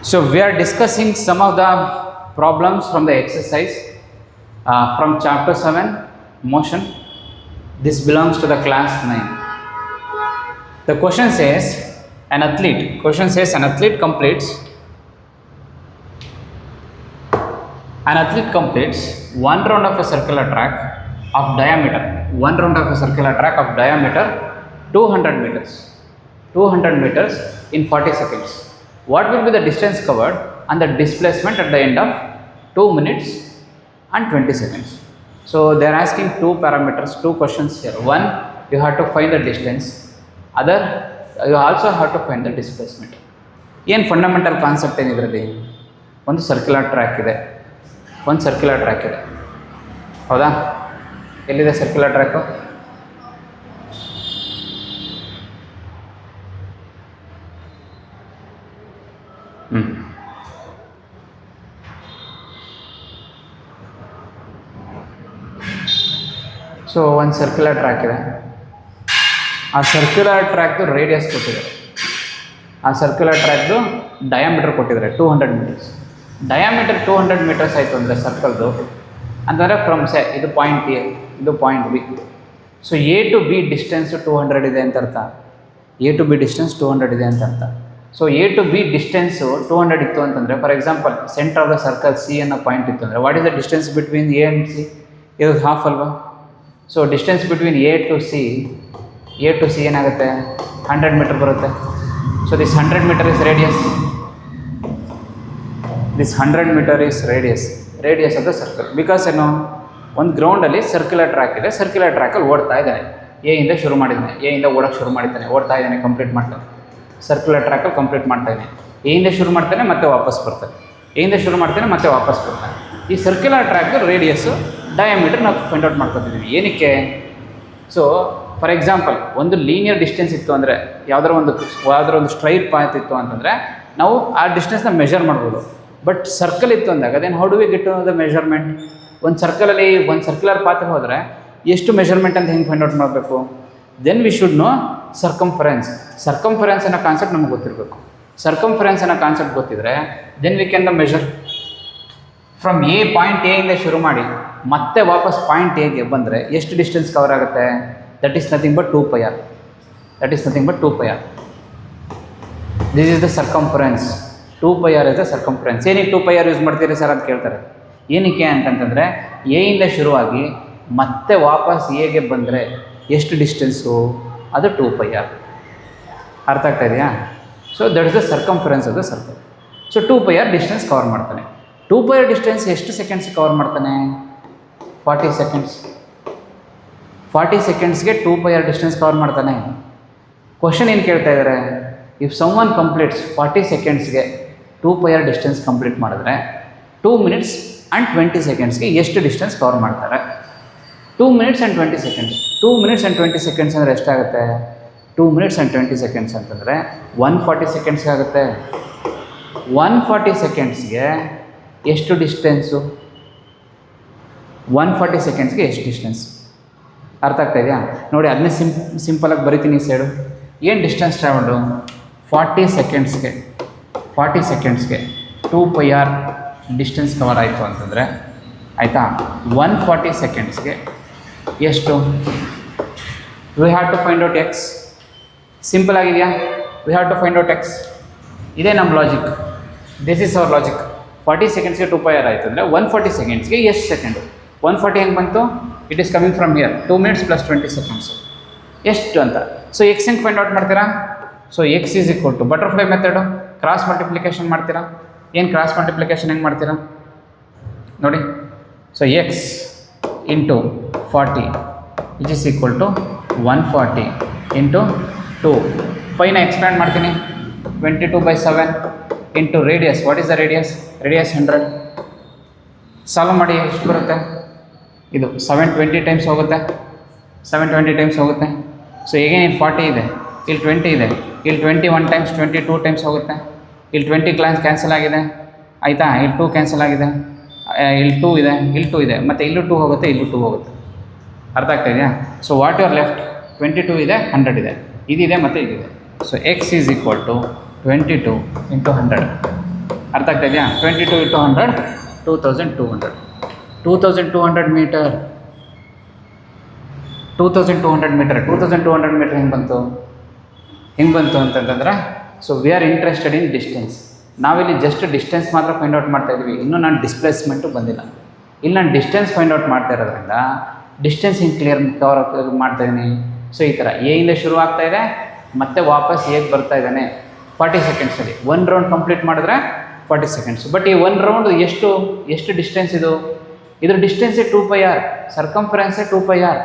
So we are discussing some of the problems from the exercise from chapter 7 motion. This belongs to the class 9. The question says an athlete completes one round of a circular track of diameter 200 meters in 40 seconds. What will be the distance covered and the displacement at the end of 2 minutes and 20 seconds? So they are asking two parameters, two questions here. One, you have to find the distance. Other, you also have to find the displacement. ಏನು fundamental concept ಏನಿದ್ರಲ್ಲಿ, ಒಂದು circular track ಇದೆ, ಹೌದಾ? ಎಲ್ಲಿದೆ circular track? So ಒಂದು circular track ಇದೆ. ಆ circular ಟ್ರ್ಯಾಕ್ದು radius ಕೊಟ್ಟಿದ್ದಾರೆ. ಆ ಸರ್ಕ್ಯುಲರ್ ಟ್ರ್ಯಾಕ್ದು ಡಯಾಮೀಟರ್ ಕೊಟ್ಟಿದ್ದಾರೆ 200 ಮೀಟರ್ಸ್. ಡಯಾಮೀಟರ್ 200 ಮೀಟರ್ಸ್ ಆಯಿತು ಅಂದರೆ ಸರ್ಕಲ್ದು ಅಂತಂದರೆ ಫ್ರಮ್ ಇದು ಪಾಯಿಂಟ್ ಎ, ಇದು point B. So A to B distance 200 ಇದೆ ಅಂತ ಅರ್ಥ. ಎ ಟು ಬಿ ಡಿಸ್ಟೆನ್ಸ್ 200 ಇದೆ ಅಂತ ಅರ್ಥ. So A to B distance 200 ಇತ್ತು ಅಂತಂದರೆ, for example centre of the circle C ಅನ್ನೋ ಪಾಯಿಂಟ್ ಇತ್ತು ಅಂದರೆ, what is the distance between A and C? ಇದು ಹಾಫ್ ಅಲ್ವಾ? So distance between A to C ಏನಾಗುತ್ತೆ? 100 ಮೀಟರ್ ಬರುತ್ತೆ. So this 100 metre is radius. Radius of the circle. Because ಏನು, ಒಂದು ಗ್ರೌಂಡಲ್ಲಿ ಸರ್ಕ್ಯುಲರ್ ಟ್ರ್ಯಾಕ್ ಇದೆ, ಸರ್ಕ್ಯುಲರ್ ಟ್ರ್ಯಾಕಲ್ಲಿ ಓಡ್ತಾ ಇದ್ದಾನೆ. ಎಯಿಂದ ಶುರು ಮಾಡಿದ್ದಾನೆ, ಎಯಿಂದ ಓಡೋಕ್ಕೆ ಶುರು ಮಾಡಿದ್ದಾನೆ, ಓಡ್ತಾ ಇದ್ದಾನೆ, ಕಂಪ್ಲೀಟ್ ಮಾಡ್ತಾನೆ. ಸರ್ಕ್ಯುಲರ್ ಟ್ರ್ಯಾಕಲ್ಲಿ ಕಂಪ್ಲೀಟ್ ಮಾಡ್ತಾನೆ. ಎಯಿಂದ ಶುರು ಮಾಡ್ತಾನೆ, ಮತ್ತೆ ವಾಪಸ್ ಬರ್ತಾನೆ. ಈ ಸರ್ಕ್ಯುಲರ್ ಟ್ರ್ಯಾಕ್ ರೇಡಿಯಸ್ಸು, ಡಯಾಮೀಟರ್ ನಾವು ಫೈಂಡ್ ಔಟ್ ಮಾಡ್ಕೊತಿದ್ದೀವಿ. ಏನಕ್ಕೆ? ಸೊ ಫಾರ್ ಎಕ್ಸಾಂಪಲ್ ಒಂದು ಲೀನಿಯರ್ ಡಿಸ್ಟೆನ್ಸ್ ಇತ್ತು ಅಂದರೆ, ಯಾವುದಾದ್ರು ಒಂದು ಸ್ಟ್ರೈಟ್ ಪಾತ್ ಇತ್ತು ಅಂತಂದರೆ ನಾವು ಆ ಡಿಸ್ಟೆನ್ಸ್ನ ಮೆಷರ್ ಮಾಡ್ಬೋದು. ಬಟ್ ಸರ್ಕಲ್ ಇತ್ತು ಅಂದಾಗ ಅದೇನು, how do we get to the measurement? ಒಂದು ಸರ್ಕಲಲ್ಲಿ ಒಂದು ಸರ್ಕ್ಯುಲರ್ ಪಾತ್ಗೆ ಹೋದರೆ ಎಷ್ಟು ಮೆಷರ್ಮೆಂಟ್ ಅಂತ ಹೆಂಗೆ ಫೈಂಡ್ ಔಟ್ ಮಾಡಬೇಕು? Then we should know circumference ಅನ್ನೋ ಕಾನ್ಸೆಪ್ಟ್ ನಮಗೆ ಗೊತ್ತಿರಬೇಕು. ಸರ್ಕಂಫರೆನ್ಸ್ ಅನ್ನೋ ಕಾನ್ಸೆಪ್ಟ್ ಗೊತ್ತಿದ್ರೆ then we can the measure from A, point A ಇಂದ ಶುರು ಮಾಡಿ ಮತ್ತೆ ವಾಪಸ್ ಪಾಯಿಂಟ್ ಎಗೆ ಬಂದರೆ ಎಷ್ಟು ಡಿಸ್ಟೆನ್ಸ್ ಕವರ್ ಆಗುತ್ತೆ? That is nothing but 2πr. This is the circumference. 2πr is the circumference. ಏನಕ್ಕೆ 2πr ಯೂಸ್ ಮಾಡ್ತೀರಿ ಸರ್ ಅಂತ ಕೇಳ್ತಾರೆ. ಏನಕ್ಕೆ ಅಂತಂತಂದರೆ, ಎ ಇಂದ ಶುರುವಾಗಿ ಮತ್ತೆ ವಾಪಸ್ ಎಗೆ ಬಂದರೆ ಎಷ್ಟು ಡಿಸ್ಟೆನ್ಸು? ಅದು 2πr. ಅರ್ಥ ಆಗ್ತಾ ಇದೆಯಾ? So that is the circumference of the circle. So 2πr distance cover ಮಾಡ್ತಾನೆ. 2πr ಡಿಸ್ಟೆನ್ಸ್ ಎಷ್ಟು ಸೆಕೆಂಡ್ಸ್ ಕವರ್ ಮಾಡ್ತಾನೆ? 40 ಸೆಕೆಂಡ್ಸ್. 40 ಸೆಕೆಂಡ್ಸ್ಗೆ 2πr ಡಿಸ್ಟೆನ್ಸ್ ಕವರ್ ಮಾಡ್ತಾನೆ. ಕ್ವಶನ್ ಏನು ಕೇಳ್ತಾ ಇದ್ದಾರೆ? ಇಫ್ ಸಮ್ವನ್ ಕಂಪ್ಲೀಟ್ಸ್ 40 ಸೆಕೆಂಡ್ಸ್ಗೆ 2πr ಡಿಸ್ಟೆನ್ಸ್ ಕಂಪ್ಲೀಟ್ ಮಾಡಿದ್ರೆ 2 ಮಿನಿಟ್ಸ್ ಆ್ಯಂಡ್ 20 ಸೆಕೆಂಡ್ಸ್ಗೆ ಎಷ್ಟು ಡಿಸ್ಟೆನ್ಸ್ ಕವರ್ ಮಾಡ್ತಾರೆ? 2 minutes and 20 seconds. 2 minutes and 20 seconds ಅಂದರೆ ಎಷ್ಟಾಗುತ್ತೆ? 2 ಮಿನಿಟ್ಸ್ ಆ್ಯಂಡ್ 20 ಸೆಕೆಂಡ್ಸ್ ಅಂತಂದರೆ 140 ಸೆಕೆಂಡ್ಸ್ಗೆ ಆಗುತ್ತೆ. 140 ಸೆಕೆಂಡ್ಸ್ಗೆ ಎಷ್ಟು ಡಿಸ್ಟೆನ್ಸು? 140 ಸೆಕೆಂಡ್ಸ್ಗೆ ಎಷ್ಟು ಡಿಸ್ಟೆನ್ಸ್? ಅರ್ಥ ಆಗ್ತಾ ಇದೆಯಾ? ನೋಡಿ, ಅದನ್ನೇ ಸಿಂಪಲಾಗಿ ಬರಿತೀನಿ ಈ ಸೈಡು. ಏನು ಡಿಸ್ಟೆನ್ಸ್ ಟ್ರಾವೆಲ್ಡು? 40 ಸೆಕೆಂಡ್ಸ್ಗೆ 2πr ಡಿಸ್ಟೆನ್ಸ್ ಕವರ್ ಆಯಿತು ಅಂತಂದರೆ, ಆಯಿತಾ, 140 ಸೆಕೆಂಡ್ಸ್ಗೆ ಎಷ್ಟು? We have to find out x. Simple ಆಗಿದೆಯಾ? We have to find out x. ಇದೇ ನಮ್ಮ logic. This is our logic. 40 ಸೆಕೆಂಡ್ಸ್ಗೆ 2πr ಆಯಿತು ಅಂದರೆ 140 ಸೆಕೆಂಡ್ಸ್ಗೆ ಎಷ್ಟು ಸೆಕೆಂಡು? 140 ಹೆಂಗೆ ಬಂತು? It is coming from here 2 minutes plus 20 seconds ಎಷ್ಟು ಅಂತ. ಸೊ ಎಕ್ಸ್ ಹೆಂಗೆ ಫೈಂಡ್ ಔಟ್ ಮಾಡ್ತೀರಾ? So X is equal to butterfly method, cross multiplication ಮಾಡ್ತೀರಾ. ಏನು ಕ್ರಾಸ್ ಮಲ್ಟಿಪ್ಲಿಕೇಶನ್ ಹೆಂಗೆ ಮಾಡ್ತೀರಾ ನೋಡಿ. So x into 40 it is equal to 140 into 2. ಪೈನ ಎಕ್ಸ್ಪ್ಯಾಂಡ್ ಮಾಡ್ತೀನಿ, 22/7 into radius. What is the radius? 100. Solve ಮಾಡಿ ಎಷ್ಟು ಬರುತ್ತೆ? ಇದು 720 ಟೈಮ್ಸ್ ಹೋಗುತ್ತೆ. ಸೊ ಈಗ ಇಲ್ಲಿ 40 ಇದೆ, ಇಲ್ಲಿ 20 ಇದೆ, ಇಲ್ಲಿ 21 ಟೈಮ್ಸ್ 22 ಟೈಮ್ಸ್ ಹೋಗುತ್ತೆ. ಇಲ್ಲಿ 20 ಕ್ಯಾನ್ಸಲ್ ಆಗಿದೆ, ಆಯಿತಾ? ಇಲ್ಲಿ 2 ಕ್ಯಾನ್ಸಲ್ ಆಗಿದೆ, ಇಲ್ಲಿ 2 ಇದೆ, ಇಲ್ಲಿ 2 ಇದೆ, ಮತ್ತು ಇಲ್ಲೂ 2 ಹೋಗುತ್ತೆ, ಇಲ್ಲೂ 2 ಹೋಗುತ್ತೆ. ಅರ್ಥ ಆಗ್ತಾ ಇದೆಯಾ? ಸೊ ವಾಟ್ ಯುವರ್ ಲೆಫ್ಟ್ 22 ಇದೆ, 100 ಇದೆ, ಇದಿದೆ ಮತ್ತು ಇದಿದೆ. So X is equal to 22 into 100. ಅರ್ಥ ಆಗ್ತಾ ಇದೆಯಾ? 22 ಇಂಟು 100 2200. 2200 ಮೀಟರ್. 2200 ಮೀಟರ್. 2200 ಮೀಟರ್ ಹೆಂಗೆ ಬಂತು ಅಂತಂತಂದ್ರೆ, so we are interested in distance. ನಾವಿಲ್ಲಿ ಜಸ್ಟ್ ಡಿಸ್ಟೆನ್ಸ್ ಮಾತ್ರ ಫೈಂಡ್ ಔಟ್ ಮಾಡ್ತಾ ಇದ್ವಿ, ಇನ್ನೂ ನಾನು ಡಿಸ್ಪ್ಲೇಸ್ಮೆಂಟು ಬಂದಿಲ್ಲ. ಇಲ್ಲಿ ನಾನು ಡಿಸ್ಟೆನ್ಸ್ ಫೈಂಡ್ ಔಟ್ ಮಾಡ್ತಾ ಇರೋದ್ರಿಂದ ಡಿಸ್ಟೆನ್ಸ್ ಹಿಂಗೆ ಕ್ಲಿಯರ್ ಕವರ್ ಮಾಡ್ತಾಯಿದ್ದೀನಿ. ಸೊ ಈ ಥರ ಎಯಿಂದ ಶುರು ಆಗ್ತಾ ಇದೆ, ಮತ್ತೆ ವಾಪಸ್ ಹೇಗೆ ಬರ್ತಾ ಇದ್ದಾನೆ 40 ಸೆಕೆಂಡ್ಸಲ್ಲಿ. 1 ರೌಂಡ್ ಕಂಪ್ಲೀಟ್ ಮಾಡಿದ್ರೆ 40 ಸೆಕೆಂಡ್ಸ್. ಬಟ್ ಈ 1 ರೌಂಡ್ ಎಷ್ಟು ಡಿಸ್ಟೆನ್ಸ್ ಇದು? ಇದ್ರ ಡಿಸ್ಟೆನ್ಸೇ 2πr, ಸರ್ಕಂಫರೆನ್ಸೇ 2πr.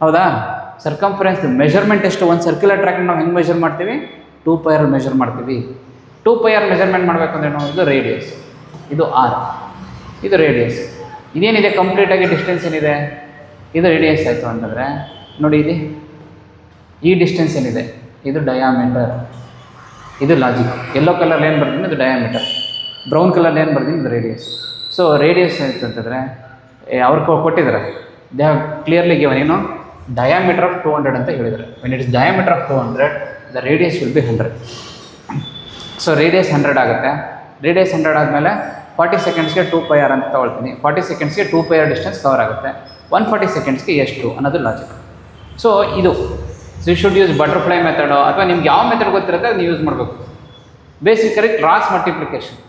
ಹೌದಾ? ಸರ್ಕಂಫರೆನ್ಸ್ ಮೆಷರ್ಮೆಂಟ್ ಎಷ್ಟು? ಒಂದು ಸರ್ಕ್ಯುಲರ್ ಟ್ರ್ಯಾಕ್ನ ನಾವು ಹೆಂಗೆ ಮೆಷರ್ ಮಾಡ್ತೀವಿ? 2πr ಮೆಷರ್ ಮಾಡ್ತೀವಿ. 2πr ಮೆಷರ್ಮೆಂಟ್ ಮಾಡಬೇಕಂದ್ರೆ ನಾವು ಇದು ರೇಡಿಯಸ್, ಇದು ಆರ್, ಇದು ರೇಡಿಯಸ್. ಇದೇನಿದೆ ಕಂಪ್ಲೀಟಾಗಿ ಡಿಸ್ಟೆನ್ಸ್ ಏನಿದೆ? ಇದು ರೇಡಿಯಸ್ ಆಯಿತು ಅಂತಂದರೆ ನೋಡಿ, ಇಲ್ಲಿ ಈ ಡಿಸ್ಟೆನ್ಸ್ ಏನಿದೆ ಇದು ಡಯಾಮೀಟರ್, ಇದು ಲಾಜಿಕ್. ಯೆಲ್ಲೋ ಕಲರ್ ಏನು ಬರ್ತೀನಿ ಇದು ಡಯಾಮೀಟರ್, ಬ್ರೌನ್ ಕಲರ್ ಏನು ಬರ್ತೀನಿ ಇದು ರೇಡಿಯಸ್. ಸೊ ರೇಡಿಯಸ್ ಆಯಿತು ಅಂತಂದರೆ ಅವ್ರು ಕೊಟ್ಟಿದ್ದಾರೆ, ದೇ ಹ್ಯಾವ್ ಕ್ಲಿಯರ್ಲಿ ಗಿವನ್ ಏನು ಡಯಾಮೀಟರ್ ಆಫ್ 200 ಅಂತ ಹೇಳಿದ್ದಾರೆ. When it is diameter of 200 the radius will be 100. So radius 100 ಆಗುತ್ತೆ. ರೇಡಿಯಸ್ 100 ಆದಮೇಲೆ 40 ಸೆಕೆಂಡ್ಸ್ಗೆ 2πr ಅಂತ ತೊಗೊಳ್ತೀನಿ. 40 ಸೆಕೆಂಡ್ಸ್ಗೆ 2πr ಡಿಸ್ಟೆನ್ಸ್ ಕವರ್ ಆಗುತ್ತೆ. 140 ಸೆಕೆಂಡ್ಸ್ಗೆ ಎಷ್ಟು ಅನ್ನೋದು ಲಾಜಿಕ್. ಸೊ ಇದು ಯು ಶುಡ್ ಯೂಸ್ ಬಟರ್ಫ್ಲೈ ಮೆಥಡೋ ಅಥವಾ ನಿಮ್ಗೆ ಯಾವ ಮೆಥಡ್ ಗೊತ್ತಿರುತ್ತೆ ಅದನ್ನ ಯೂಸ್ ಮಾಡಬೇಕು. Basically cross multiplication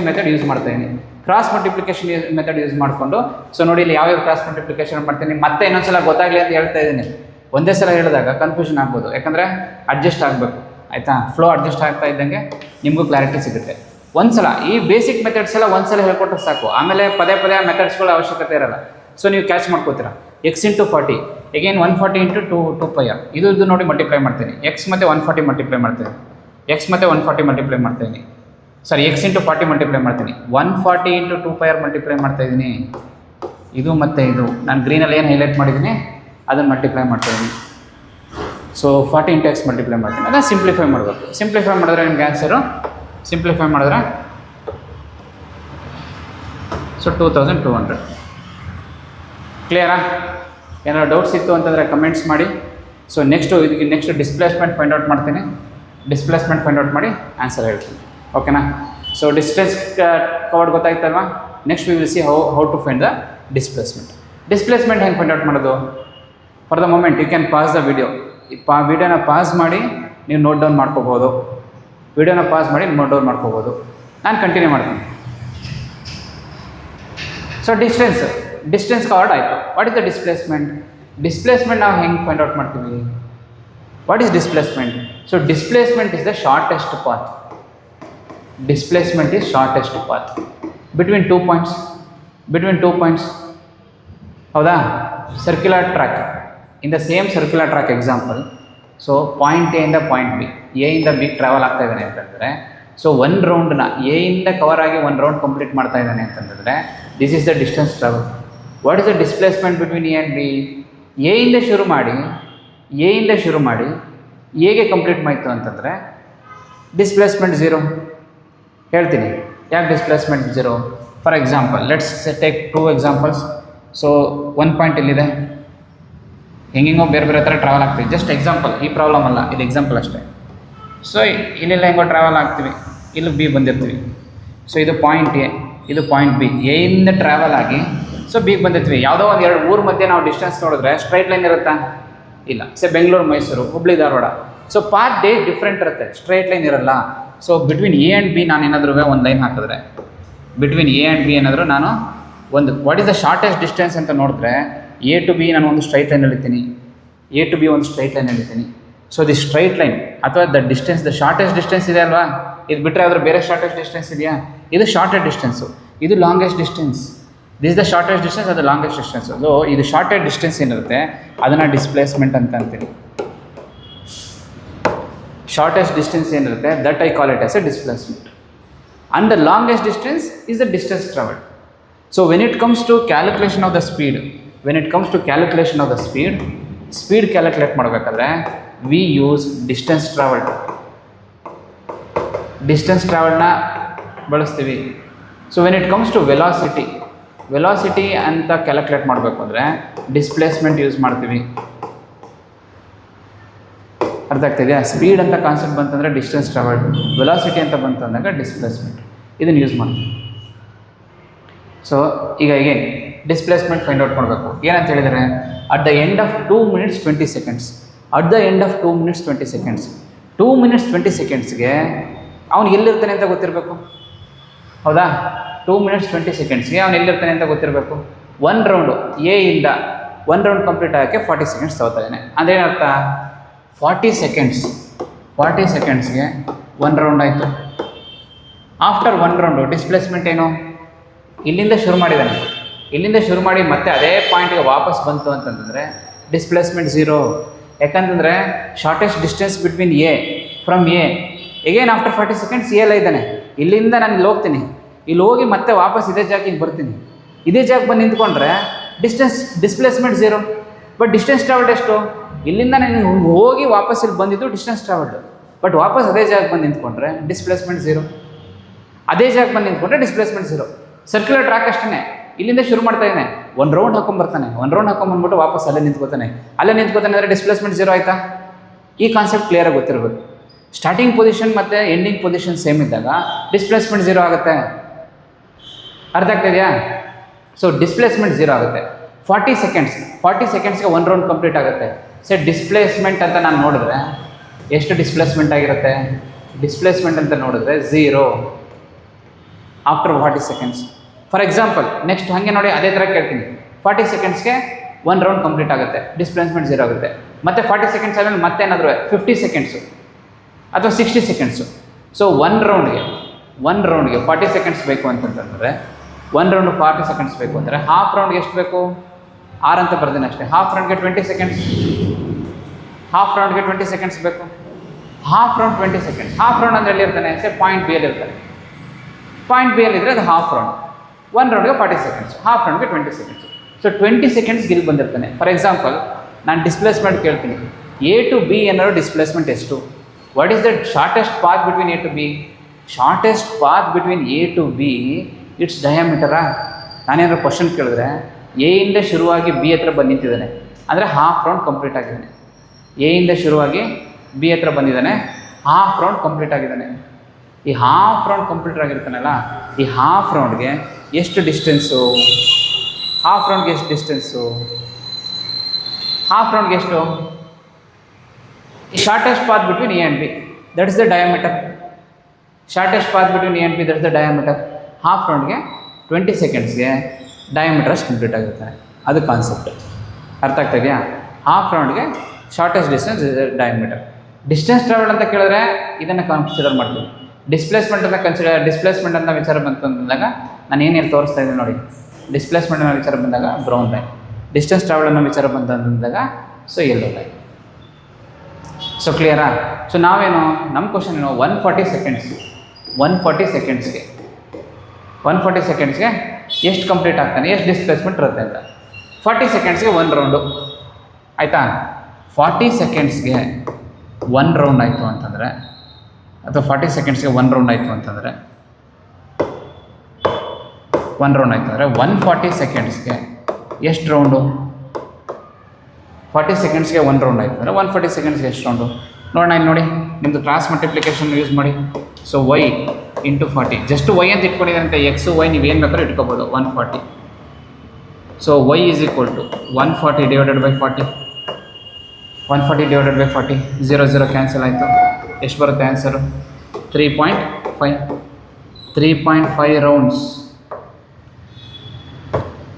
method use ಮಾಡ್ತಾಯಿದ್ದೀನಿ. ಕ್ರಾಸ್ ಮಲ್ಟಿಪ್ಲಿಕೇಶನ್ ಮೆಥಡ್ ಯೂಸ್ ಮಾಡಿಕೊಂಡು, ಸೊ ನೋಡಿ ಇಲ್ಲಿ ಯಾವ್ಯಾವ ಕ್ರಾಸ್ ಮಲ್ಟಿಪ್ಲಿಕೇಶನ್ ಮಾಡ್ತೀನಿ ಮತ್ತೆ ಇನ್ನೊಂದ್ಸಲ ಗೊತ್ತಾಗಲಿ ಅಂತ ಹೇಳ್ತಾ ಇದ್ದೀನಿ. ಒಂದೇ ಸಲ ಹೇಳಿದಾಗ ಕನ್ಫ್ಯೂಷನ್ ಆಗ್ಬೋದು, ಯಾಕಂದರೆ ಅಡ್ಜಸ್ಟ್ ಆಗಬೇಕು. ಆಯಿತಾ? ಫ್ಲೋ ಅಡ್ಜಸ್ಟ್ ಆಗ್ತಾ ಇದ್ದಂಗೆ ನಿಮಗೂ ಕ್ಲಾರಿಟಿ ಸಿಗುತ್ತೆ. ಒಂದ್ಸಲ ಈ ಬೇಸಿಕ್ ಮೆಥಡ್ಸ್ ಎಲ್ಲ ಒಂದ್ಸಲ ಹೇಳ್ಕೊಟ್ರೆ ಸಾಕು, ಆಮೇಲೆ ಪದೇ ಮೆಥಡ್ಸ್ಗಳ ಅವಶ್ಯಕತೆ ಇರಲ್ಲ. ಸೊ ನೀವು ಕ್ಯಾಚ್ ಮಾಡ್ಕೋತೀರಾ. X into 40 again 140 into 2πr ಇದು ನೋಡಿ ಮಲ್ಟಿಪ್ಲೈ ಮಾಡ್ತೀನಿ. ಎಕ್ಸ್ ಮತ್ತು 140 ಮಲ್ಟಿಪ್ಲೈ ಮಾಡ್ತೀನಿ. ಎಕ್ಸ್ ಮತ್ತು 140 ಮಲ್ಟಿಪ್ಲೈ ಮಾಡ್ತಾಯಿದ್ದೀನಿ. ಸಾರಿ, ಎಕ್ಸ್ ಇಂಟು 40 ಮಲ್ಟಿಪ್ಲೈ ಮಾಡ್ತೀನಿ. 140 ಇಂಟು 2πr ಮಲ್ಟಿಪ್ಲೈ ಮಾಡ್ತಾಯಿದ್ದೀನಿ. ಇದು ಮತ್ತು ಇದು ನಾನು ಗ್ರೀನಲ್ಲಿ ಏನು ಹೈಲೈಟ್ ಮಾಡಿದ್ದೀನಿ ಅದನ್ನು ಮಲ್ಟಿಪ್ಲೈ ಮಾಡ್ತಾಯಿದ್ದೀನಿ. ಸೊ 40 ಇಂಟು ಎಕ್ಸ್ ಮಲ್ಟಿಪ್ಲೈ ಮಾಡ್ತೀನಿ. ಅದನ್ನು ಸಿಂಪ್ಲಿಫೈ ಮಾಡಬೇಕು. ಸಿಂಪ್ಲಿಫೈ ಮಾಡಿದ್ರೆ ನಿಮ್ಗೆ ಆನ್ಸರು ಸಿಂಪ್ಲಿಫೈ ಮಾಡಿದ್ರೆ ಸೊ 2200. ಕ್ಲಿಯರಾ? ಏನಾದ್ರು ಡೌಟ್ಸ್ ಇತ್ತು ಅಂತಂದರೆ ಕಮೆಂಟ್ಸ್ ಮಾಡಿ. ಸೊ ಇದಕ್ಕೆ ನೆಕ್ಸ್ಟ್ ಡಿಸ್ಪ್ಲೇಸ್ಮೆಂಟ್ ಫೈಂಡ್ ಔಟ್ ಮಾಡ್ತೀನಿ. ಡಿಸ್ಪ್ಲೇಸ್ಮೆಂಟ್ ಫೈಂಡ್ ಔಟ್ ಮಾಡಿ ಆನ್ಸರ್ ಹೇಳ್ತೀನಿ. ಓಕೆನಾ? ಸೊ ಡಿಸ್ಟೆನ್ಸ್ ಕವರ್ಡ್ ಗೊತ್ತಾಯ್ತಲ್ವಾ? Next we will see how to find the displacement ಹೆಂಗೆ ಫೈಂಡ್ ಔಟ್ ಮಾಡೋದು? For the moment you can pause the video. ವಿಡಿಯೋನ pause ಮಾಡಿ ನೀವು ನೋಟ್ ಡೌನ್ ಮಾಡ್ಕೋಬೋದು. ನಾನು ಕಂಟಿನ್ಯೂ ಮಾಡ್ತೀನಿ. ಸೊ ಡಿಸ್ಟೆನ್ಸ್ ಕವರ್ಡ್ ಆಯಿತು. ವಾಟ್ ಇಸ್ ದ ಡಿಸ್ಪ್ಲೇಸ್ಮೆಂಟ್ ನಾವು ಹೆಂಗೆ ಫೈಂಡ್ ಔಟ್ ಮಾಡ್ತೀವಿ? What is displacement? So displacement is the shortest path. Between two points. ಹೌದಾ? Circular track, in the same circular track example. So point A ಇಂದ point B, A ಇಂದ B travel ಆಗ್ತಾ ಇದ್ದಾನೆ ಅಂತಂದರೆ, so 1 ರೌಂಡ್ನ A ಇಂದ cover ಆಗಿ 1 round complete ಮಾಡ್ತಾ ಇದ್ದಾನೆ ಅಂತಂದರೆ this is the distance travel. What is the displacement between A and B? A ಇಂದ ಶುರು ಮಾಡಿ ಎಗೆ ಕಂಪ್ಲೀಟ್ ಮಾಡ್ತು ಅಂತಂದರೆ ಡಿಸ್ಪ್ಲೇಸ್ಮೆಂಟ್ 0. ಹೇಳ್ತೀನಿ ಯಾಕೆ displacement 0. For example let's take 2 examples. So 1 point ಇಲ್ಲಿದೆ, ಹೆಂಗೆಂಗೋ ಬೇರೆ ಥರ ಟ್ರಾವೆಲ್ ಆಗ್ತೀವಿ. ಜಸ್ಟ್ ಎಕ್ಸಾಂಪಲ್, ಈ ಪ್ರಾಬ್ಲಮ್ ಅಲ್ಲ, ಇದು ಎಕ್ಸಾಂಪಲ್ ಅಷ್ಟೇ. ಸೊ ಇಲ್ಲೆಲ್ಲ ಹೆಂಗೋ ಟ್ರಾವೆಲ್ ಆಗ್ತೀವಿ, ಇಲ್ಲಿ ಬಿ ಬಂದಿರ್ತೀವಿ. ಸೊ ಇದು ಪಾಯಿಂಟ್ ಎ, ಇದು ಪಾಯಿಂಟ್ ಬಿ. ಎಯಿಂದ ಟ್ರಾವೆಲ್ ಆಗಿ ಸೊ ಬಿಗೆ ಬಂದಿರ್ತೀವಿ. ಯಾವುದೋ ಒಂದು 2 ಊರ ಮಧ್ಯೆ ನಾವು ಡಿಸ್ಟೆನ್ಸ್ ನೋಡಿದ್ರೆ ಸ್ಟ್ರೈಟ್ ಲೈನ್ ಇರುತ್ತಾ? ಇಲ್ಲ. Bengaluru, Mysuru, Hubli, Dharwad. So path day different ಇರುತ್ತೆ, ಸ್ಟ್ರೈಟ್ ಲೈನ್ ಇರಲ್ಲ. So between A and B ನಾನು ಏನಾದರೂ ಒಂದು ಲೈನ್ ಹಾಕಿದ್ರೆ, ನಾನು ಒಂದು what is the shortest distance ಅಂತ ನೋಡಿದ್ರೆ ಎ ಟು ಬಿ ನಾನು ಒಂದು ಸ್ಟ್ರೈಟ್ ಲೈನ್ ಹೇಳ್ತೀನಿ. ಸೊ ದಿ ಸ್ಟ್ರೈಟ್ ಲೈನ್ ಅಥವಾ ದ ಶಾರ್ಟೆಸ್ಟ್ ಡಿಸ್ಟೆನ್ಸ್ ಇದೆ ಅಲ್ವಾ? ಇದು ಬಿಟ್ಟರೆ ಅದ್ರ ಬೇರೆ ಶಾರ್ಟೆಸ್ಟ್ ಡಿಸ್ಟೆನ್ಸ್ ಇದೆಯಾ? ಇದು ಶಾರ್ಟೆಸ್ಟ್ ಡಿಸ್ಟೆನ್ಸು, ಇದು longest distance. This the shortest distance, ಅದು ಲಾಂಗೆಸ್ಟ್ ಡಿಸ್ಟೆನ್ಸು. ಸೊ ಇದು ಶಾರ್ಟೆಸ್ಟ್ ಡಿಸ್ಟೆನ್ಸ್ ಏನಿರುತ್ತೆ ಅದನ್ನು ಡಿಸ್ಪ್ಲೇಸ್ಮೆಂಟ್ ಅಂತ ಅಂತೀನಿ. ಶಾರ್ಟೆಸ್ಟ್ ಡಿಸ್ಟೆನ್ಸ್ ಏನಿರುತ್ತೆ that I call it as a displacement. And the longest distance is the distance travelled. So when it comes to calculation of the speed calculate ಮಾಡಬೇಕಾದ್ರೆ we use distance ಟ್ರಾವೆಲ್ಡ್ನ ಬಳಸ್ತೀವಿ. So when it comes to velocity velocity ಅಂತ calculate ಮಾಡಬೇಕು ಅಂದರೆ displacement use ಮಾಡ್ತೀವಿ. ಅರ್ಥ ಆಗ್ತಿದೆಯಾ? Speed ಅಂತ concept ಬಂತಂದರೆ ಡಿಸ್ಟೆನ್ಸ್ ಟ್ರಾವೆಲ್ಡ್, ವೆಲಾಸಿಟಿ ಅಂತ ಬಂತಂದಾಗ ಡಿಸ್ಪ್ಲೇಸ್ಮೆಂಟ್, ಇದನ್ನು ಯೂಸ್ ಮಾಡ್ತೀವಿ. ಸೊ ಈಗ ಹೇಗೆ ಡಿಸ್ಪ್ಲೇಸ್ಮೆಂಟ್ ಫೈಂಡ್ ಔಟ್ ಮಾಡಬೇಕು. ಏನಂತ ಹೇಳಿದರೆ at the end of 2 minutes 20 seconds, at the end of 2 minutes 20 seconds, 2 minutes 20 secondsಗೆ ಅವನು ಎಲ್ಲಿರ್ತಾನೆ ಅಂತ ಗೊತ್ತಿರಬೇಕು. ಹೌದಾ? 2 minutes 20 secondsಗೆ ಅವನು ಎಲ್ಲಿರ್ತಾನೆ ಅಂತ ಗೊತ್ತಿರಬೇಕು. 1 ರೌಂಡು ಎ ಇಂದ 1 ರೌಂಡ್ ಕಂಪ್ಲೀಟ್ ಆಗೋಕ್ಕೆ 40 seconds ತಗೋತಾ ಇದ್ದಾನೆ. ಅಂದರೆ ಏನರ್ಥ? 40 ಸೆಕೆಂಡ್ಸ್ಗೆ 1 ರೌಂಡ್ ಆಯಿತು. ಆಫ್ಟರ್ 1 ರೌಂಡು ಡಿಸ್ಪ್ಲೇಸ್ಮೆಂಟ್ ಏನು? ಇಲ್ಲಿಂದ ಶುರು ಮಾಡಿದ್ದಾನೆ, ಇಲ್ಲಿಂದ ಶುರು ಮಾಡಿ ಮತ್ತೆ ಅದೇ ಪಾಯಿಂಟ್ಗೆ ವಾಪಸ್ ಬಂತು ಅಂತಂದರೆ ಡಿಸ್ಪ್ಲೇಸ್ಮೆಂಟ್ 0. ಯಾಕಂತಂದರೆ shortest distance between A from A again after 40 seconds A ಇದ್ದಾನೆ. ಇಲ್ಲಿಂದ ನಾನು ಇಲ್ಲಿ ಹೋಗ್ತೀನಿ, ಇಲ್ಲಿ ಹೋಗಿ ಮತ್ತೆ ವಾಪಸ್ ಇದೇ ಜಾಗಕ್ಕೆ ಬರ್ತೀನಿ. ಇದೇ ಜಾಗ ಬಂದು ನಿಂತ್ಕೊಂಡ್ರೆ ಡಿಸ್ಪ್ಲೇಸ್ಮೆಂಟ್ 0. ಬಟ್ ಡಿಸ್ಟೆನ್ಸ್ ಟ್ರಾವೆಲ್ಡ್ ಎಷ್ಟು? ಇಲ್ಲಿಂದ ನಾನು ಹೋಗಿ ವಾಪಸ್ ಇಲ್ಲಿ ಬಂದಿದ್ದು ಡಿಸ್ಟೆನ್ಸ್ ಟ್ರಾವೆಲ್ಡ್. ಬಟ್ ವಾಪಸ್ ಅದೇ ಜಾಗಕ್ಕೆ ಬಂದು ನಿಂತ್ಕೊಂಡ್ರೆ ಡಿಸ್ಪ್ಲೇಸ್ಮೆಂಟ್ 0. ಅದೇ ಜಾಗಕ್ಕೆ ಬಂದು ನಿಂತ್ಕೊಂಡ್ರೆ ಡಿಸ್ಪ್ಲೇಸ್ಮೆಂಟ್ 0. ಸರ್ಕ್ಯುಲರ್ ಟ್ರ್ಯಾಕ್ ಅಷ್ಟೇ, ಇಲ್ಲಿಂದ ಶುರು ಮಾಡ್ತಾ ಇದ್ದಾನೆ, 1 ರೌಂಡ್ ಹಾಕೊಂಡ್ಬರ್ತಾನೆ, 1 ರೌಂಡ್ ಹಾಕೊಂಡ್ಬಂದ್ಬಿಟ್ಟು ವಾಪಸ್ ಅಲ್ಲೇ ನಿಂತ್ಕೋತಾನೆ ಅಂದರೆ ಡಿಸ್ಪ್ಲೇಸ್ಮೆಂಟ್ 0 ಆಯಿತಾ? ಈ ಕಾನ್ಸೆಪ್ಟ್ ಕ್ಲಿಯರಾಗಿ ಗೊತ್ತಿರಬೇಕು. ಸ್ಟಾರ್ಟಿಂಗ್ ಪೊಸಿಷನ್ ಮತ್ತು ಎಂಡಿಂಗ್ ಪೊಸಿಷನ್ ಸೇಮ್ ಇದ್ದಾಗ ಡಿಸ್ಪ್ಲೇಸ್ಮೆಂಟ್ 0 ಆಗುತ್ತೆ. ಅರ್ಥ ಆಗ್ತಿದೆಯಾ? ಸೊ ಡಿಸ್ಪ್ಲೇಸ್ಮೆಂಟ್ 0 ಆಗುತ್ತೆ. 40 ಸೆಕೆಂಡ್ಸ್ಗೆ 1 ರೌಂಡ್ ಕಂಪ್ಲೀಟ್ ಆಗುತ್ತೆ. ಸೊ ಡಿಸ್ಪ್ಲೇಸ್ಮೆಂಟ್ ಅಂತ ನಾನು ನೋಡಿದ್ರೆ ಎಷ್ಟು ಡಿಸ್ಪ್ಲೇಸ್ಮೆಂಟ್ ಆಗಿರುತ್ತೆ? ಡಿಸ್ಪ್ಲೇಸ್ಮೆಂಟ್ ಅಂತ ನೋಡಿದ್ರೆ 0 after 40 seconds. For example next ಹಾಗೆ ನೋಡಿ, ಅದೇ ಥರ ಕೇಳ್ತೀನಿ. 40 ಸೆಕೆಂಡ್ಸ್ಗೆ 1 ರೌಂಡ್ ಕಂಪ್ಲೀಟ್ ಆಗುತ್ತೆ, ಡಿಸ್ಪ್ಲೇಸ್ಮೆಂಟ್ 0 ಆಗುತ್ತೆ. ಮತ್ತು 40 seconds ಆದಮೇಲೆ ಮತ್ತೆ ಏನಾದರೂ 50 seconds ಅಥವಾ 60 seconds. ಸೊ 1 ರೌಂಡ್ಗೆ 40 seconds ಬೇಕು ಅಂತಂತಂದರೆ 1 ರೌಂಡ್ 40 seconds ಬೇಕು ಅಂದರೆ ಹಾಫ್ ರೌಂಡ್ಗೆ ಎಷ್ಟು ಬೇಕು? 6 ಅಂತ ಬರ್ತೀನಿ ಅಷ್ಟೇ. ಹಾಫ್ ರೌಂಡ್ಗೆ 20 seconds, ಹಾಫ್ ರೌಂಡ್ಗೆ 20 seconds ಬೇಕು. Half round 20 seconds. Half round ಅಂದರೆ ಎಲ್ಲಿರ್ತಾನೆ? ಪಾಯಿಂಟ್ ಬಿ ಅಲ್ಲಿ ಇರ್ತಾನೆ. ಪಾಯಿಂಟ್ ಬಿ ಅಲ್ಲಿದ್ದರೆ ಅದು ಹಾಫ್ ರೌಂಡ್. 1 ರೌಂಡ್ಗೆ 40 seconds, ಹಾಫ್ ರೌಂಡ್ಗೆ 20 seconds. ಸೊ 20 secondsಗೆ ಇಲ್ಲಿ ಬಂದಿರ್ತಾನೆ. ಫಾರ್ ಎಕ್ಸಾಂಪಲ್ ನಾನು ಡಿಸ್ಪ್ಲೇಸ್ಮೆಂಟ್ ಕೇಳ್ತೀನಿ, ಎ ಟು ಬಿ ಅನ್ನೋ ಡಿಸ್ಪ್ಲೇಸ್ಮೆಂಟ್ ಎಷ್ಟು? What is the shortest path between A to B? Shortest path between A to B it's ಡಯಾಮೀಟರಾ? ನಾನೇನಾದ್ರು ಕ್ವಶನ್ ಕೇಳಿದ್ರೆ ಎ ಇಂದ ಶುರುವಾಗಿ ಬಿ ಹತ್ರ ಬಂದು ನಿಂತಿದ್ದಾನೆ ಅಂದರೆ ಹಾಫ್ ರೌಂಡ್ ಕಂಪ್ಲೀಟ್ ಆಗಿದ್ದಾನೆ. ಎ ಇಂದ ಶುರುವಾಗಿ ಬಿ ಹತ್ರ ಬಂದಿದ್ದಾನೆ, ಹಾಫ್ ರೌಂಡ್ ಕಂಪ್ಲೀಟ್ ಆಗಿದ್ದಾನೆ. ಈ ಹಾಫ್ ರೌಂಡ್ ಕಂಪ್ಲೀಟ್ ಆಗಿರ್ತಾನಲ್ಲ, ಈ ಹಾಫ್ ರೌಂಡ್ಗೆ ಎಷ್ಟು ಡಿಸ್ಟೆನ್ಸು? ಹಾಫ್ ರೌಂಡ್ಗೆ ಎಷ್ಟು ಡಿಸ್ಟೆನ್ಸು? ಹಾಫ್ ರೌಂಡ್ಗೆ ಎಷ್ಟು? ಈ shortest path between A and B, that is the diameter. Shortest path between A and B, that is the diameter. Half ರೌಂಡ್ಗೆ 20 ಸೆಕೆಂಡ್ಸ್ಗೆ ಡಯಾಮೀಟರ್ ಅಷ್ಟು ಕಂಪ್ಲೀಟ್ ಆಗಿರ್ತಾನೆ. ಅದು ಕಾನ್ಸೆಪ್ಟ್. ಅರ್ಥ ಆಗ್ತಾಯಿದೆಯಾ? ಹಾಫ್ ರೌಂಡ್ಗೆ shortest distance diameter. Distance travel ಅಂತ ಕೇಳಿದ್ರೆ ಇದನ್ನು ಕನ್ಸಿಡರ್ ಮಾಡ್ತೀವಿ. ಡಿಸ್ಪ್ಲೇಸ್ಮೆಂಟ್ ಅಂತ ವಿಚಾರ ಬಂತಂದಾಗ ನಾನು ಏನು ಹೇಳಿ ತೋರಿಸ್ತಾ ಇದ್ದೀನಿ ನೋಡಿ. ಡಿಸ್ಪ್ಲೇಸ್ಮೆಂಟ್ ಅನ್ನೋ ವಿಚಾರ ಬಂದಾಗ ಬ್ರೌನ್ ಲೈನ್, ಡಿಸ್ಟೆನ್ಸ್ ಟ್ರಾವೆಲ್ ಅನ್ನೋ ವಿಚಾರ ಬಂತಂದಾಗ ಸೊ ಯೆಲ್ಲೋ ಲೈನ್. ಸೊ ಕ್ಲಿಯರಾ? ಸೊ ನಾವೇನು ನಮ್ಮ ಕ್ವಶನ್ ಏನು, 140 ಸೆಕೆಂಡ್ಸ್ಗೆ ಎಷ್ಟು ಕಂಪ್ಲೀಟ್ ಆಗ್ತಾನೆ, ಎಷ್ಟು ಡಿಸ್ಪ್ಲೇಸ್ಮೆಂಟ್ ಇರುತ್ತೆ ಅಂತ. 40 ಸೆಕೆಂಡ್ಸ್ಗೆ 1 ರೌಂಡು ಆಯಿತಾ? 40 ಸೆಕೆಂಡ್ಸ್ಗೆ 1 ರೌಂಡ್ ಆಯಿತು ಅಂತಂದರೆ, ಅಥವಾ 40 ಸೆಕೆಂಡ್ಸ್ಗೆ 1 ರೌಂಡ್ ಆಯಿತು ಅಂತಂದರೆ 140 ಸೆಕೆಂಡ್ಸ್ಗೆ ಎಷ್ಟು ರೌಂಡು? 40 ಸೆಕೆಂಡ್ಸ್ಗೆ 1 ರೌಂಡ್ ಆಯಿತು ಅಂದರೆ 140 ಸೆಕೆಂಡ್ಸ್ಗೆ ಎಷ್ಟು ರೌಂಡು ನೋಡೋಣ. ಇಲ್ಲಿ ನೋಡಿ, ನಿಮ್ಮದು ಕ್ರಾಸ್ ಮಲ್ಟಿಪ್ಲಿಕೇಶನ್ ಯೂಸ್ ಮಾಡಿ. So y into 40, just y ಅಂತ ಇಟ್ಕೊಂಡಿದ್ದಾರಂತೆ, ಎಕ್ಸು ವೈ ನೀವು ಏನು ಬೇಕಾದ್ರೂ ಇಟ್ಕೋಬೋದು. 140. So y is equal to 140 divided by 40. 140 divided by 40, 0 0 cancel ಆಯಿತು. ಎಷ್ಟು ಬರುತ್ತೆ ಆನ್ಸರು? 3.5 ರೌಂಡ್ಸ್.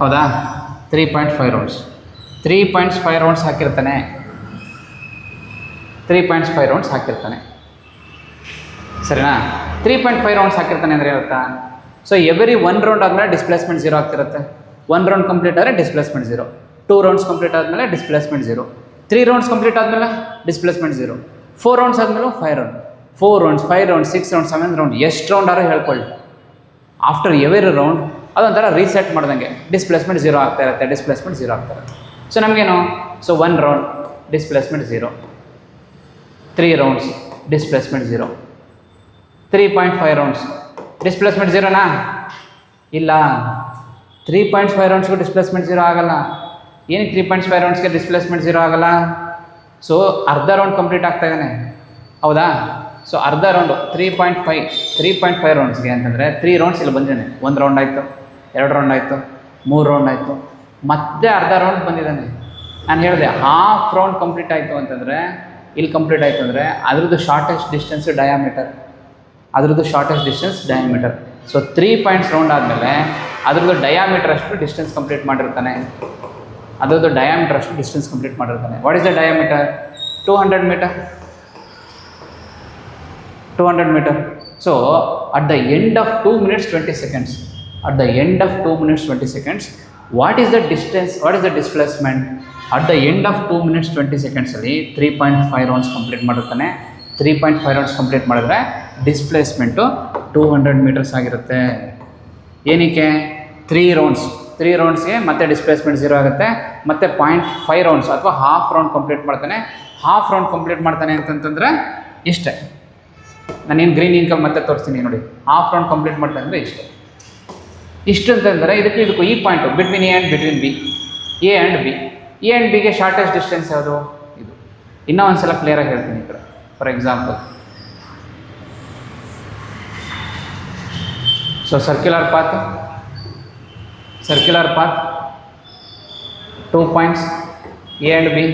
ಹೌದಾ? 3.5 ರೌಂಡ್ಸ್. 3.5 ರೌಂಡ್ಸ್ ಹಾಕಿರ್ತಾನೆ. 3.5 ರೌಂಡ್ಸ್ ಹಾಕಿರ್ತಾನೆ, ಸರಿನಾ? 3.5 ರೌಂಡ್ಸ್ ಹಾಕಿರ್ತಾನೆ ಅಂದರೆ ಇರುತ್ತಾ? ಸೊ ಎವ್ರಿ 1 ರೌಂಡ್ ಆದಮೇಲೆ ಡಿಸ್ಪ್ಲೇಸ್ಮೆಂಟ್ 0 ಆಗ್ತಿರುತ್ತೆ. 1 ರೌಂಡ್ ಕಂಪ್ಲೀಟ್ ಆದರೆ ಡಿಸ್ಪ್ಲೇಸ್ಮೆಂಟ್ 0, 2 ರೌಂಡ್ಸ್ ಕಂಪ್ಲೀಟ್ ಆದಮೇಲೆ ಡಿಸ್ಪ್ಲೇಸ್ಮೆಂಟ್ 0, 3 ರೌಂಡ್ಸ್ ಕಂಪ್ಲೀಟ್ ಆದಮೇಲೆ ಡಿಸ್ಪ್ಲೇಸ್ಮೆಂಟ್ 0, 4 ರೌಂಡ್ಸ್ ಆದಮೇಲೆ 5 round, 4 rounds, 5 rounds, 6 rounds, 7 round, ಎಷ್ಟು ರೌಂಡ್ ಆದ್ರೂ ಹೇಳ್ಕೊಳ್ಳಿ. ಆಫ್ಟರ್ ಎವ್ರಿ ರೌಂಡ್ ಅದೊಂಥರ ರೀಸೆಟ್ ಮಾಡ್ದಂಗೆ ಡಿಸ್ಪ್ಲೇಸ್ಮೆಂಟ್ 0 ಆಗ್ತಾ ಇರುತ್ತೆ. ಸೊ ನಮಗೇನು? So 1 round displacement 0, 3 rounds displacement 0, 3.5 rounds displacement 0ನಾ? ಇಲ್ಲ. 3.5 ರೌಂಡ್ಸ್ಗೂ ಡಿಸ್ಪ್ಲೇಸ್ಮೆಂಟ್ 0 ಆಗಲ್ಲ. ಏನಕ್ಕೆ 3.5 ರೌಂಡ್ಸ್ಗೆ ಡಿಸ್ಪ್ಲೇಸ್ಮೆಂಟ್ 0 ಆಗಲ್ಲ? ಸೊ ಅರ್ಧ ರೌಂಡ್ ಕಂಪ್ಲೀಟ್ ಆಗ್ತಾ ಇದ್ದಾನೆ, ಹೌದಾ? ಸೊ ಅರ್ಧ ರೌಂಡು 3.5 ರೌಂಡ್ಸ್ಗೆ ಅಂತಂದರೆ 3 ರೌಂಡ್ಸ್ ಇಲ್ಲಿ ಬಂದಿದ್ದಾನೆ. 1 ರೌಂಡ್ ಆಯಿತು, 2 ರೌಂಡ್ ಆಯಿತು, 3 ರೌಂಡ್ ಆಯಿತು, ಮತ್ತೆ ಅರ್ಧ ರೌಂಡ್ ಬಂದಿದ್ದಾನೆ. ನಾನು ಹೇಳಿದೆ ಹಾಫ್ ರೌಂಡ್ ಕಂಪ್ಲೀಟ್ ಆಯಿತು ಅಂತಂದರೆ, ಇಲ್ಲಿ ಕಂಪ್ಲೀಟ್ ಆಯಿತು ಅಂದರೆ ಅದ್ರದ್ದು shortest distance diameter, so 3 points round ಆದಮೇಲೆ ಅದ್ರದ್ದು ಡಯಾಮೀಟರ್ ಅಷ್ಟು ಡಿಸ್ಟೆನ್ಸ್ ಕಂಪ್ಲೀಟ್ ಮಾಡಿರ್ತಾನೆ. What is the diameter? 200 metre. So at the end of 2 minutes 20 seconds, what is the distance, what is the displacement? At the end of 2 minutes 20 seconds 3.5 rounds complete ಮಾಡಿರ್ತಾನೆ. 3.5 rounds complete ಮಾಡಿದ್ರೆ displacement 200 metres ಆಗಿರುತ್ತೆ. ಏನಕ್ಕೆ? 3 ರೌಂಡ್ಸ್ಗೆ ಮತ್ತೆ displacement 0 ಆಗುತ್ತೆ. ಮತ್ತು 0.5 rounds ಅಥವಾ half round complete ಮಾಡ್ತಾನೆ. ಅಂತಂತಂದರೆ ಇಷ್ಟೇ. ನಾನೇನು ಗ್ರೀನ್ ಇನ್ಕಮ್ ಮತ್ತೆ ತೋರಿಸ್ತೀನಿ ನೋಡಿ. ಹಾಫ್ ರೌಂಡ್ ಕಂಪ್ಲೀಟ್ ಮಾಡ್ತಾನೆ ಅಂದರೆ ಇಷ್ಟು ಅಂತಂದರೆ ಇದಕ್ಕೂ ಈ ಪಾಯಿಂಟು ಬಿಟ್ವೀನ್ ಎ ಆ್ಯಂಡ್ ಬಿಗೆ ಶಾರ್ಟೆಸ್ಟ್ ಡಿಸ್ಟೆನ್ಸ್ ಯಾವುದು? ಇದು. ಇನ್ನೂ ಒಂದು ಸಲ ಕ್ಲಿಯರಾಗಿ ಹೇಳ್ತೀನಿ ಈ ಕಡೆ. For example, so circular path 2 points A and B.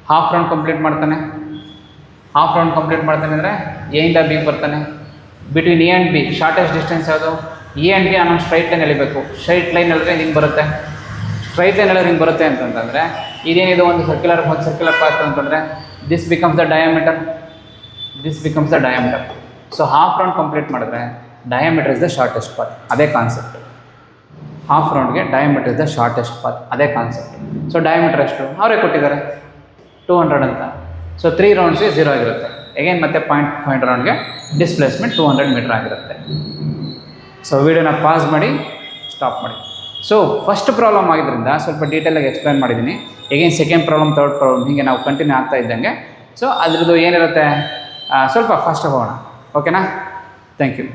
Half round complete ಮಾಡ್ತಾನೆ ಅಂದರೆ ಎ ಇಂದ ಬಿ ಬರ್ತಾನೆ. Between A and B shortest distance ಯಾವುದು? ಎ ಆ್ಯಂಡ್ ಬಿ ನಾನು ಸ್ಟ್ರೈಟ್ ಲೈನ್ ಎಳಿಬೇಕು. ಸ್ಟ್ರೈಟ್ ಲೈನ್ ಎಳೆದ್ರೆ ಹಿಂಗೆ ಬರುತ್ತೆ. ಅಂತಂದರೆ ಇದೇನಿದು ಒಂದು ಸರ್ಕ್ಯುಲರ್ ಪಾತ್ ಅಂತಂದರೆ this becomes the diameter. So half round complete ಮಾಡಿದ್ರೆ diameter is the shortest path. ಅದೇ ಕಾನ್ಸೆಪ್ಟ್. ಹಾಫ್ ರೌಂಡ್ಗೆ diameter is the shortest path, ಅದೇ ಕಾನ್ಸೆಪ್ಟ್. ಸೊ ಡಯಾಮೀಟರ್ ಎಷ್ಟು ಅವರೇ ಕೊಟ್ಟಿದ್ದಾರೆ, 200 ಅಂತ. ಸೊ 3 ರೌಂಡ್ಸ್ಗೆ 0 ಆಗಿರುತ್ತೆ. ಅಗೇನ್ ಮತ್ತೆ 0.5 ರೌಂಡ್ಗೆ ಡಿಸ್ಪ್ಲೇಸ್ಮೆಂಟ್ 200 ಮೀಟರ್ ಆಗಿರುತ್ತೆ. ಸೊ ವಿಡಿಯೋನ ಪಾಸ್ ಮಾಡಿ ಸ್ಟಾಪ್ ಮಾಡಿ. ಸೊ ಫಸ್ಟ್ ಪ್ರಾಬ್ಲಮ್ ಆಗಿದ್ದರಿಂದ ಸ್ವಲ್ಪ ಡೀಟೇಲಾಗಿ ಎಕ್ಸ್ಪ್ಲೈನ್ ಮಾಡಿದ್ದೀನಿ. Again second problem, third problem, ಹೀಗೆ ನಾವು ಕಂಟಿನ್ಯೂ ಆಗ್ತಾ ಇದ್ದಂಗೆ ಸೊ ಅದ್ರದ್ದು ಏನಿರುತ್ತೆ ಸ್ವಲ್ಪ ಫಾಸ್ಟ್ ಹೋಗೋಣ. ಓಕೆನಾ? Thank you.